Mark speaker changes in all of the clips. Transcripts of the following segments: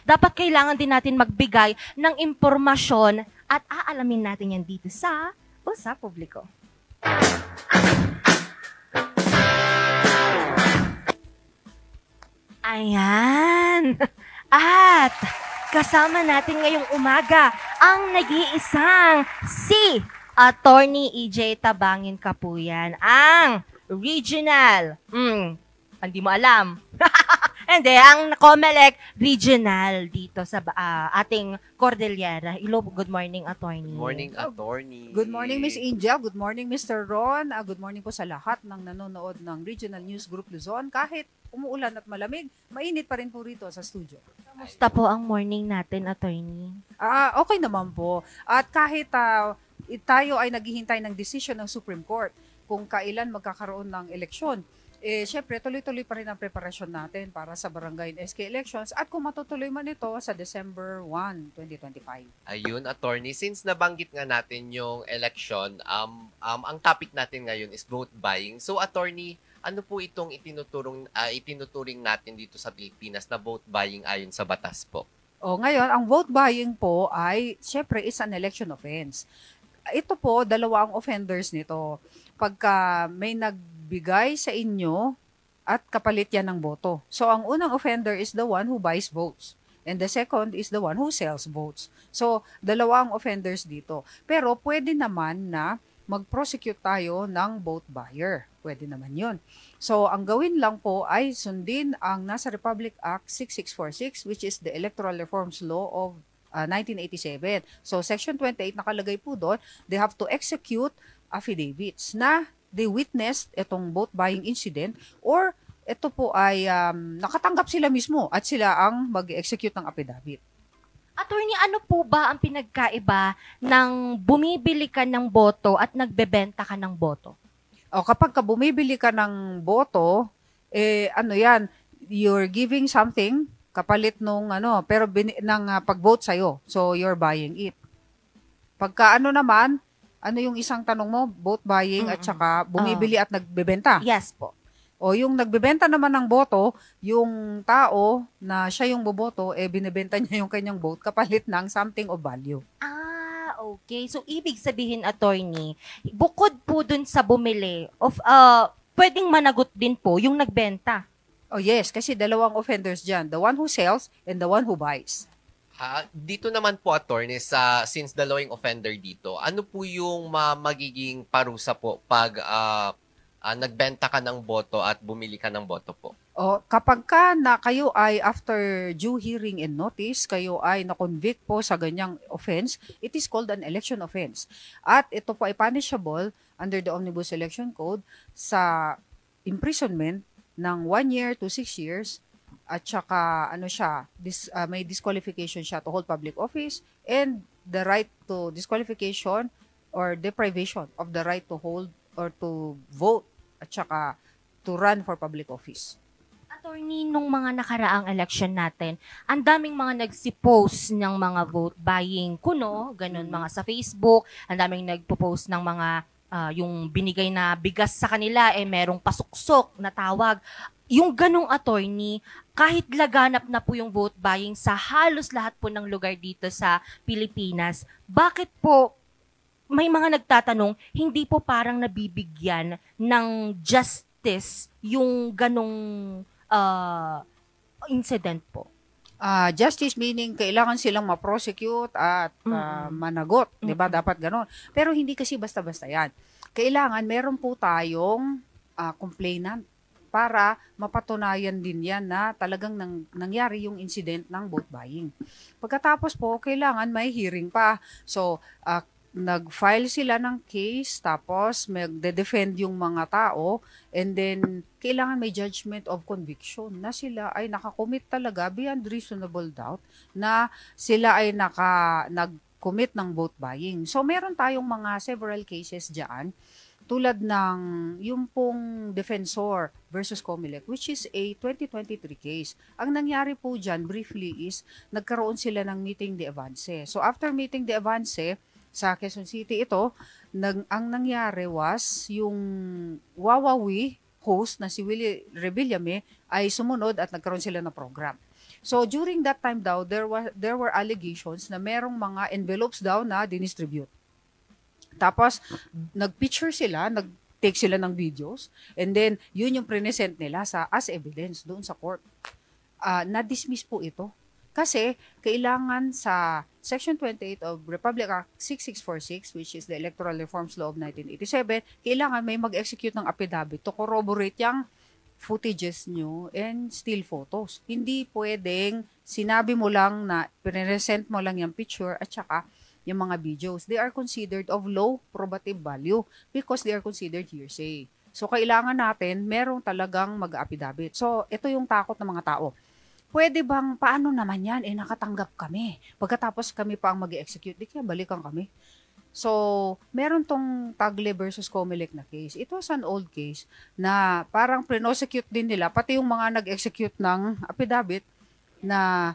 Speaker 1: dapat kailangan din natin magbigay ng impormasyon at aalamin natin yan dito sa Usap Publiko. Ayan. At kasama natin ngayong umaga ang nag-iisang si Attorney EJ Tabangin Kapuyan, ang regional. Hindi mo alam. Hindi, ang COMELEC regional dito sa ating Cordillera. Hello, good morning, Attorney.
Speaker 2: Good morning, Attorney.
Speaker 3: Good morning, Miss Angel. Good morning, Mr. Ron. Good morning po sa lahat ng nanonood ng Regional News Group Luzon. Kahit umuulan at malamig, mainit pa rin po rito sa studio.
Speaker 1: Kamusta po ang morning natin, Attorney?
Speaker 3: Okay naman po. At kahit tayo ay naghihintay ng decision ng Supreme Court kung kailan magkakaroon ng eleksyon, syempre, tuloy-tuloy pa rin ang preparasyon natin para sa barangay and SK elections at kung matutuloy man ito sa December 1, 2025.
Speaker 2: Ayun, Attorney, since nabanggit nga natin yung election, ang topic natin ngayon is vote buying. So, Attorney, ano po itong itinuturing natin dito sa Pilipinas na vote buying ayon sa batas po?
Speaker 3: Ngayon, ang vote buying po ay, syempre, is an election offense. Ito po, dalawa ang offenders nito. Pagka may nagbigay sa inyo at kapalit yan ng boto. So, ang unang offender is the one who buys votes. And the second is the one who sells votes. So, dalawa ang offenders dito. Pero, pwede naman na mag-prosecute tayo ng vote buyer. Pwede naman yun. So, ang gawin lang po ay sundin ang nasa Republic Act 6646, which is the Electoral Reforms Law of 1987. So, Section 28 nakalagay po doon, they have to execute affidavits na they witnessed itong vote buying incident or ito po ay nakatanggap sila mismo at sila ang mag-execute ng affidavit.
Speaker 1: Attorney, ano po ba ang pinagkaiba ng bumibili ka ng boto at nagbebenta ka ng boto?
Speaker 3: Kapag bumibili ka ng boto, ano yan, you're giving something kapalit nung pero ng pag-vote sa'yo. So, you're buying it. Pagka naman, ano yung isang tanong mo? Vote buying at saka bumibili at nagbebenta.
Speaker 1: Yes po.
Speaker 3: O yung nagbebenta naman ng boto, yung tao na siya yung boboto, binibenta niya yung kanyang vote kapalit ng something of value.
Speaker 1: Okay. So, ibig sabihin, Attorney, bukod po dun sa bumili, pwedeng managot din po yung nagbenta.
Speaker 3: Oh yes, kasi dalawang offenders dyan. The one who sells and the one who buys.
Speaker 2: Dito naman po, Attorney, since dalawang offender dito, ano po yung magiging parusa po pag nagbenta ka ng boto at bumili ka ng boto po?
Speaker 3: Kapag kayo ay after due hearing and notice, kayo ay na-convict po sa ganyang offense, it is called an election offense. At ito po ay punishable under the Omnibus Election Code sa imprisonment ng 1 year to 6 years at saka may disqualification siya to hold public office and the right to disqualification or deprivation of the right to hold or to vote at saka to run for public office.
Speaker 1: Attorney, nung mga nakaraang election natin, ang daming mga nagsipost ng mga vote buying ganun mga sa Facebook, ang daming nagpo-post ng mga yung binigay na bigas sa kanila merong pasuksok na tawag. Yung ganong, Attorney, kahit laganap na po yung vote buying sa halos lahat po ng lugar dito sa Pilipinas, bakit po may mga nagtatanong, hindi po parang nabibigyan ng justice yung ganong incident po?
Speaker 3: Justice meaning kailangan silang ma-prosecute at managot, 'di ba? Dapat ganoon. Pero hindi kasi basta-basta 'yan. Kailangan meron po tayong complainant para mapatunayan din 'yan na talagang nangyari yung incident ng vote buying. Pagkatapos po, kailangan may hearing pa. So, nag-file sila ng case, tapos magde-defend yung mga tao, and then kailangan may judgment of conviction na sila ay nakakommit talaga beyond reasonable doubt na sila ay nag-commit ng vote buying. So meron tayong mga several cases dyan, tulad ng yung pong Defensor versus COMELEC, which is a 2023 case. Ang nangyari po dyan, briefly, is nagkaroon sila ng meeting de avance. So after meeting de avance, sa Quezon City ito, ang nangyari was yung Wawawi host na si Willie Rebillame ay sumunod at nagkaroon sila ng program. So during that time daw, there were allegations na merong mga envelopes daw na dinistribute. Tapos, nag-picture sila, nag-take sila ng videos, and then, yun yung present nila as evidence doon sa court. Na-dismiss po ito. Kasi, kailangan sa Section 28 of Republic Act 6646, which is the Electoral Reforms Law of 1987, kailangan may mag-execute ng affidavit to corroborate yung footages nyo and still photos. Hindi pwedeng sinabi mo lang na present mo lang yung picture at saka yung mga videos. They are considered of low probative value because they are considered hearsay. So, kailangan natin merong talagang mag-affidavit. So, ito yung takot ng mga tao. Pwede bang, paano naman yan? Nakatanggap kami. Pagkatapos kami pa ang mag-execute, di kaya balikan kami. So, meron tong Tagle versus Comelec na case. It was an old case na parang pre-prosecute din nila, pati yung mga nag-execute ng affidavit na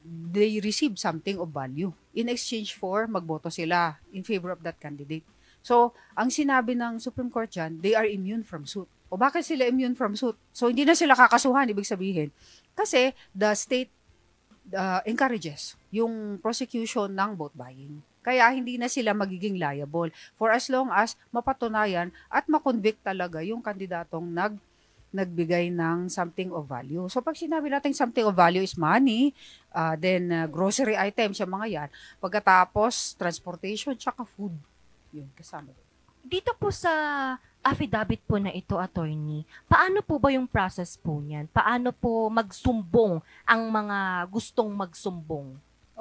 Speaker 3: they receive something of value in exchange for magboto sila in favor of that candidate. So, ang sinabi ng Supreme Court dyan, they are immune from suit. O bakit sila immune from suit? So, hindi na sila kakasuhan, ibig sabihin. Kasi the state encourages yung prosecution ng vote buying. Kaya hindi na sila magiging liable for as long as mapatunayan at makonvict talaga yung kandidatong nagbigay ng something of value. So pag sinabi natin something of value is money, then grocery items, yung mga yan. Pagkatapos, transportation, tsaka food. Yun, kasama.
Speaker 1: Dito po sa affidavit po na ito, attorney, paano po ba yung process po niyan? Paano po magsumbong ang mga gustong magsumbong?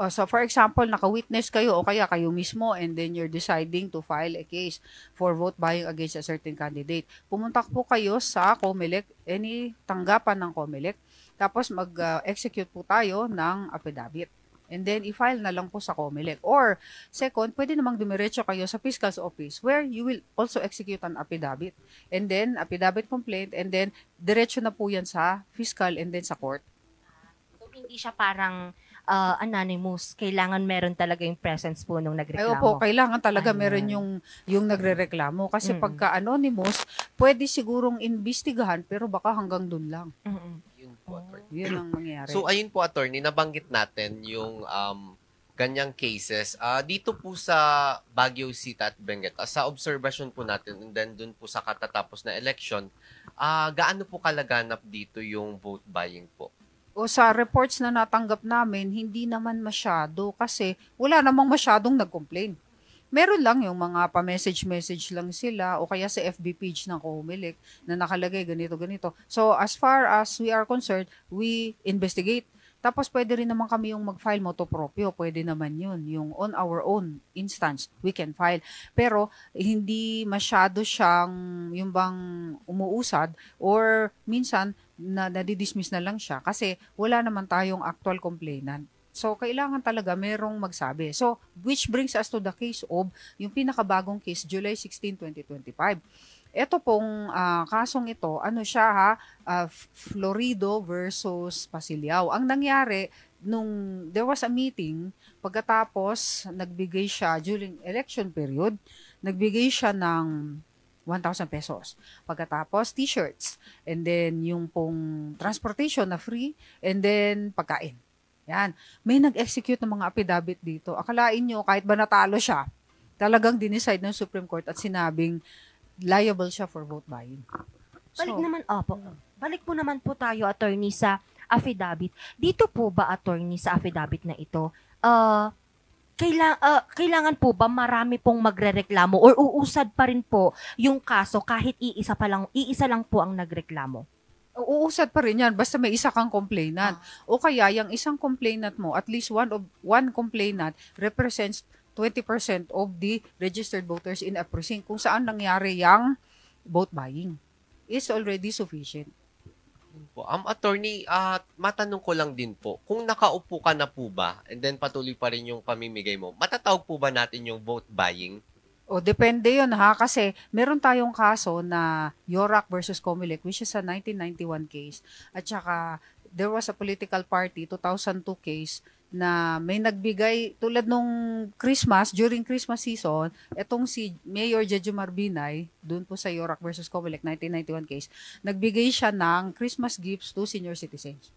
Speaker 3: So for example, naka-witness kayo o kaya kayo mismo and then you're deciding to file a case for vote buying against a certain candidate. Pumunta po kayo sa Comelec, any tanggapan ng Comelec, tapos mag-execute po tayo ng affidavit. And then, i-file na lang po sa Comelec. Or, second, pwede namang dumiretso kayo sa Fiscal's Office where you will also execute an affidavit. And then, affidavit complaint, and then, diretso na po yan sa Fiscal and then sa court.
Speaker 1: So, hindi siya parang anonymous. Kailangan meron talaga yung presence po nung nagreklamo.
Speaker 3: Ay, opo, kailangan talaga meron yung nagrereklamo. Kasi pagka anonymous, pwede sigurong imbestigahan, pero baka hanggang dun lang.
Speaker 2: Yun po, attorney.
Speaker 3: Yun ang mangyayari.
Speaker 2: So, ayun po, attorney, nabanggit natin yung ganyang cases. Dito po sa Baguio City at Benguet, sa observation po natin, and then dun po sa katatapos na election, gaano po kalaganap dito yung vote buying po?
Speaker 3: O sa reports na natanggap namin, hindi naman masyado kasi wala namang masyadong nag-complain. Meron lang yung mga pa-message-message lang sila o kaya sa FB page ng Comelec na nakalagay ganito-ganito. So as far as we are concerned, we investigate. Tapos pwede rin naman kami yung mag-file motu proprio, pwede naman yun. Yung on our own instance, we can file. Pero hindi masyado siyang yung bang umuusad or minsan nadidismiss na lang siya kasi wala naman tayong actual complainant. So, kailangan talaga merong magsabi. So, which brings us to the case of yung pinakabagong case, July 16, 2025. Ito pong kasong ito, ano siya Florido versus Pasilyao. Ang nangyari, nung there was a meeting, pagkatapos nagbigay siya during election period, nagbigay siya ng 1,000 pesos. Pagkatapos, t-shirts. And then, yung pong transportation na free. And then, pagkain. Yan. May nag-execute ng mga affidavit dito. Akalain nyo, kahit ba natalo siya, talagang dinicide ng Supreme Court at sinabing liable siya for vote buying.
Speaker 1: Balik po naman po tayo, attorney, sa affidavit. Dito po ba, attorney, sa affidavit na ito, kailangan po ba marami pong magrereklamo or uusad pa rin po yung kaso kahit iisa lang po ang nagreklamo?
Speaker 3: Uusad pa rin yan, basta may isa kang complainant. O kaya, yung isang complainant mo, at least one complainant represents 20% of the registered voters in a precinct kung saan nangyari yung vote buying. Is already sufficient.
Speaker 2: Attorney, matanong ko lang din po, kung nakaupo ka na po ba, and then patuloy pa rin yung pamimigay mo, matatawag po ba natin yung vote buying?
Speaker 3: O, depende yun kasi meron tayong kaso na Yorak versus Comelec, which is a 1991 case. At saka, there was a political party, 2002 case, na may nagbigay, tulad nung Christmas, during Christmas season, etong si Mayor Jejomar Binay, dun po sa Yorak versus Comelec, 1991 case, nagbigay siya ng Christmas gifts to senior citizens.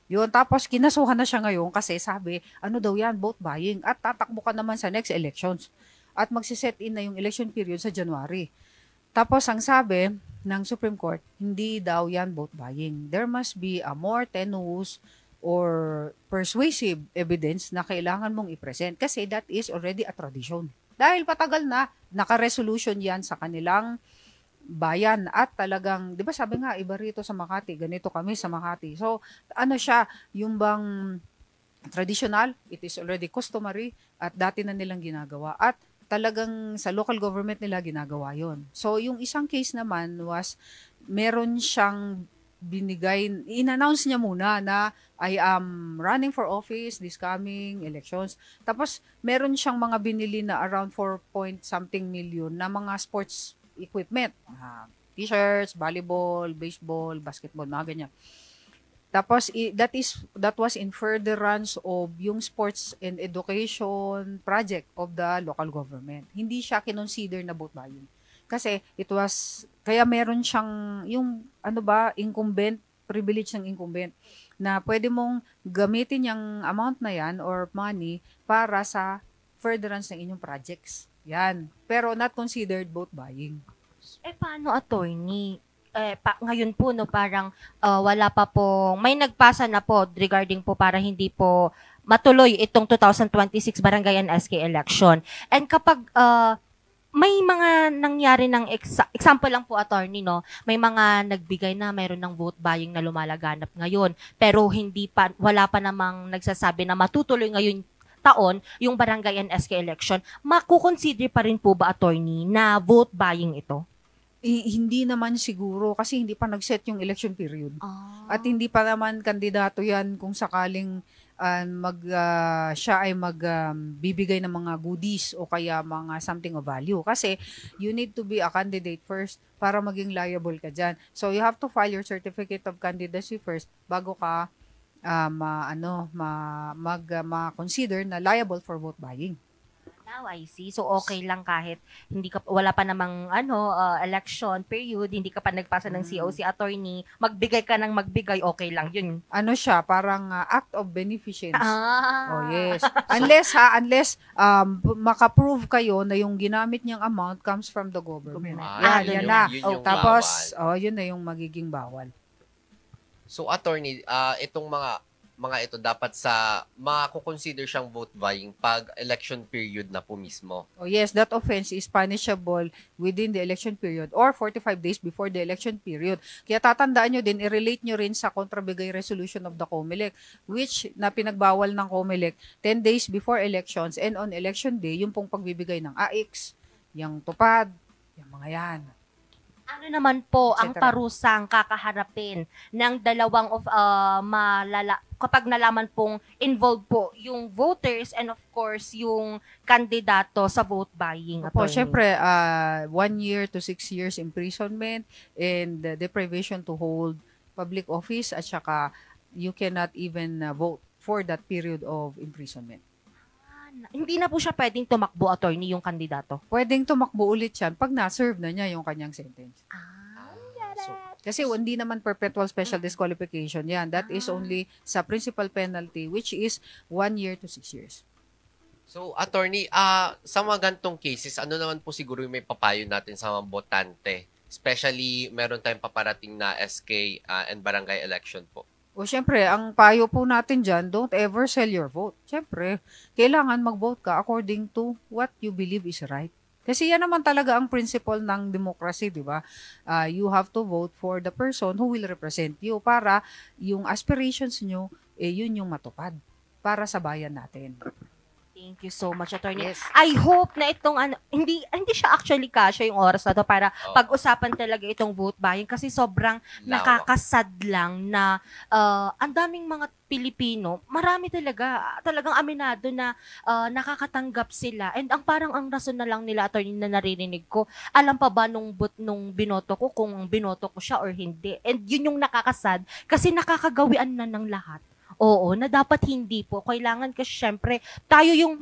Speaker 3: Yun, tapos kinasuhan na siya ngayon kasi sabi, ano daw yan, vote buying. At tatakbo ka naman sa next elections. At magsiset in na yung election period sa January. Tapos ang sabi ng Supreme Court, hindi daw yan vote buying. There must be a more tenuous or persuasive evidence na kailangan mong i-present kasi that is already a tradition. Dahil patagal na, naka-resolution yan sa kanilang bayan at talagang, 'di ba sabi nga iba rito sa Makati, ganito kami sa Makati. So, ano siya, yung bang traditional, it is already customary at dati na nilang ginagawa at talagang sa local government nila ginagawa 'yon. So, yung isang case naman was meron siyang binigay, in-announce niya muna na I am running for office this coming elections. Tapos meron siyang mga binili na around 4 point something million na mga sports equipment. T-shirts, volleyball, baseball, basketball, mga ganyan. Tapos that was in furtherance of yung sports and education project of the local government. Hindi siya kinonsider na vote buying. Kasi kaya meron siyang yung incumbent, privilege ng incumbent na pwede mong gamitin yung amount na yan or money para sa furtherance ng inyong projects. Yan. Pero not considered vote buying.
Speaker 1: Paano, attorney? Ngayon po, no, parang wala pa po, may nagpasa na po regarding po para hindi po matuloy itong 2026 Barangay and SK election. And kapag may mga nangyari ng example lang po, attorney, no, may mga nagbigay na mayroon ng vote buying na lumalaganap ngayon, pero wala pa namang nagsasabi na matutuloy ngayon taon yung Barangay and SK election, makukonsider pa rin po ba, attorney, na vote buying ito?
Speaker 3: Hindi naman siguro kasi hindi pa nag-set yung election period. At hindi pa naman kandidato yan kung sakaling siya ay magbibigay ng mga goodies o kaya mga something of value. Kasi you need to be a candidate first para maging liable ka dyan. So you have to file your certificate of candidacy first bago ka ma-consider na liable for vote buying.
Speaker 1: Now I see. So okay lang kahit wala pa namang election period, hindi ka pa nagpasa ng COC, attorney, magbigay ka ng magbigay, okay lang yun.
Speaker 3: Ano siya, parang act of beneficence. Oh yes. Unless maka-prove kayo na yung ginamit niyang amount comes from the government. Yan na. Tapos yun na yung magiging bawal.
Speaker 2: So, attorney, itong mga ito dapat mako-consider siyang vote buying pag election period na po mismo.
Speaker 3: Oh yes, that offense is punishable within the election period or 45 days before the election period. Kaya tatandaan nyo din, i-relate nyo rin sa kontrabigay resolution of the COMELEC, which na pinagbawal ng COMELEC 10 days before elections and on election day, yung pong pagbibigay ng AIX, yung tupad, yung mga yan.
Speaker 1: Ano naman po ang parusang kakaharapin ng dalawang kapag nalaman pong involved po yung voters and of course yung kandidato sa vote buying?
Speaker 3: Po, syempre 1 year to 6 years imprisonment and deprivation to hold public office at saka you cannot even vote for that period of imprisonment.
Speaker 1: Hindi na po siya pwedeng tumakbo, attorney, yung kandidato?
Speaker 3: Pwedeng tumakbo ulit yan pag na-serve na niya yung kanyang sentence. Kasi hindi naman perpetual special disqualification yan. That is only sa principal penalty which is 1 year to 6 years.
Speaker 2: So, attorney, sa mga gantong cases, ano naman po siguro yung may papayo natin sa mga botante? Especially, meron tayong paparating na SK and barangay election po.
Speaker 3: O syempre, ang payo po natin dyan, don't ever sell your vote. Syempre, kailangan mag-vote ka according to what you believe is right. Kasi yan naman talaga ang principle ng democracy, di ba? You have to vote for the person who will represent you para yung aspirations nyo, yun yung matupad para sa bayan natin.
Speaker 1: Thank you so much, attorney.
Speaker 3: Yes.
Speaker 1: I hope na itong hindi siya actually kasya yung oras na to para pag-usapan talaga itong vote buying kasi sobrang nakakasad lang na ang daming mga Pilipino, marami talagang aminado na nakakatanggap sila. And ang rason na lang nila, attorney, na naririnig ko, alam pa ba nung binoto ko kung binoto ko siya or hindi. And yun yung nakakasad kasi nakakagawian na ng lahat. Oo, na dapat hindi po. Kailangan kasi syempre tayo yung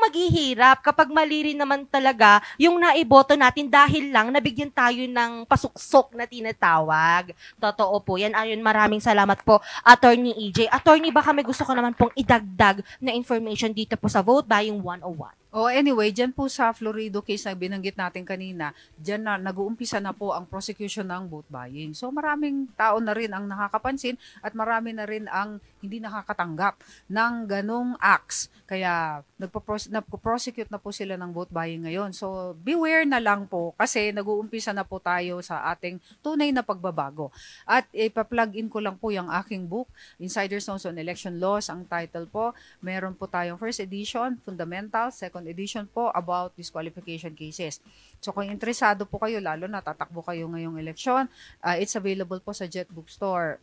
Speaker 1: maghihirap kapag mali rin naman talaga yung naiboto natin dahil lang nabigyan tayo ng pasuksok na tinatawag. Totoo po. Yan ayon, maraming salamat po Attorney EJ. Attorney, baka may gusto ko naman pong idagdag na information dito po sa Vote Buying 101.
Speaker 3: Oh, anyway, dyan po sa Florido case na binanggit natin kanina, dyan na nag-uumpisa na po ang prosecution ng vote buying. So maraming tao na rin ang nakakapansin at marami na rin ang hindi nakakatanggap ng ganong acts. Kaya nagpo-prosecute na po sila ng vote buying ngayon. So beware na lang po kasi nag-uumpisa na po tayo sa ating tunay na pagbabago. At ipa-plug in ko lang po yung aking book, Insider's Notes on Election Laws. Ang title po, meron po tayong first edition, Fundamentals, second edition po about disqualification cases. So kung interesado po kayo, lalo na tatakbo kayo ngayong eleksyon, it's available po sa Jet Bookstore,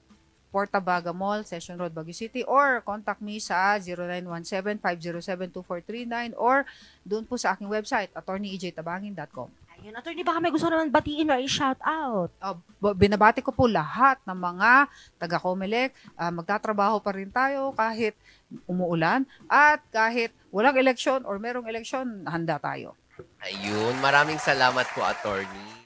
Speaker 3: Portabaga Mall, Session Road, Baguio City, or contact me sa 0917-507-2439 or doon po sa aking website, attorneyejtabangin.com.
Speaker 1: Ayun, Attorney, baka may gusto naman batiin or i-shout out.
Speaker 3: Binabati ko po lahat ng mga taga-COMELEC. Magtatrabaho pa rin tayo kahit umuulan at kahit walang eleksyon or merong eleksyon, handa tayo.
Speaker 2: Ayun, maraming salamat po, Attorney.